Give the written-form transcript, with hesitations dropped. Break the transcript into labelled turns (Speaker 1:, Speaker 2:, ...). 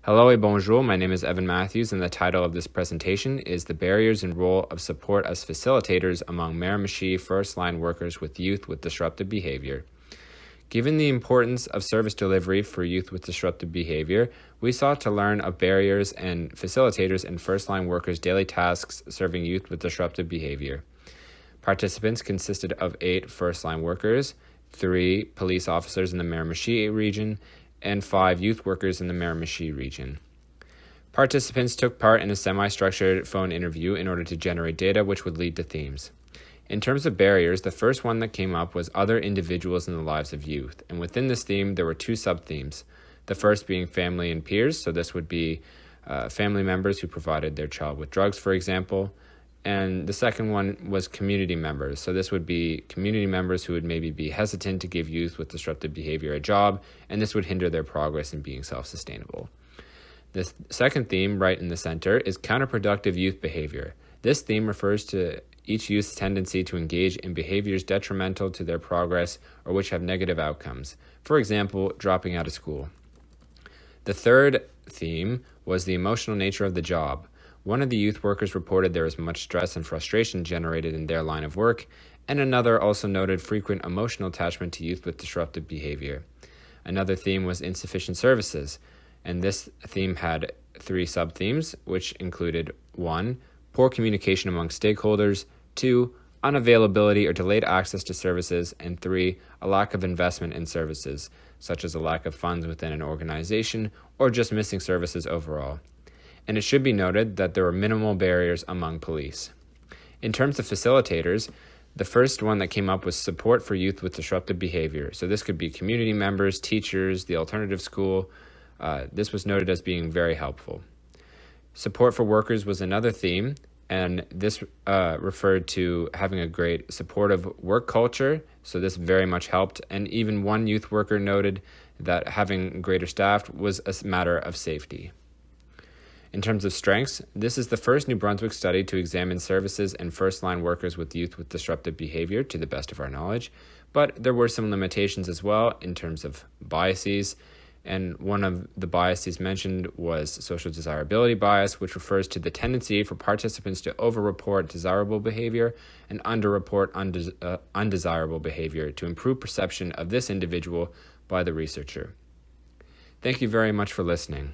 Speaker 1: Hello et bonjour, my name is Evan Matthews, and the title of this presentation is The Barriers and Role of Support as Facilitators Among Miramichi First-Line Workers with Youth with Disruptive Behavior. Given the importance of service delivery for youth with disruptive behavior, we sought to learn of barriers and facilitators in first-line workers' daily tasks serving youth with disruptive behavior. Participants consisted of 8 first-line workers, 3 police officers in the Miramichi region, and 5 youth workers in the Miramichi region. Participants took part in a semi-structured phone interview in order to generate data which would lead to themes. In terms of barriers, the first one that came up was other individuals in the lives of youth, and within this theme there were 2 sub-themes. The first being family and peers, so this would be family members who provided their child with drugs, for example, and the second one was community members. So this would be community members who would maybe be hesitant to give youth with disruptive behavior a job, and this would hinder their progress in being self-sustainable. The second theme, right in the center, is counterproductive youth behavior. This theme refers to each youth's tendency to engage in behaviors detrimental to their progress or which have negative outcomes. For example, dropping out of school. The third theme was the emotional nature of the job. One of the youth workers reported there was much stress and frustration generated in their line of work, and another also noted frequent emotional attachment to youth with disruptive behavior. Another theme was insufficient services, and this theme had 3 sub-themes, which included 1. Poor communication among stakeholders, 2. Unavailability or delayed access to services, and 3. A lack of investment in services, such as a lack of funds within an organization or just missing services overall. And it should be noted that there were minimal barriers among police. In terms of facilitators, the first one that came up was support for youth with disruptive behavior. So this could be community members, teachers, the alternative school. This was noted as being very helpful. Support for workers was another theme, and this referred to having a great supportive work culture. So this very much helped. And even one youth worker noted that having greater staff was a matter of safety. In terms of strengths, this is the first New Brunswick study to examine services and first-line workers with youth with disruptive behavior to the best of our knowledge, but there were some limitations as well in terms of biases, and one of the biases mentioned was social desirability bias, which refers to the tendency for participants to over-report desirable behavior and under-report undesirable behavior to improve perception of this individual by the researcher. Thank you very much for listening.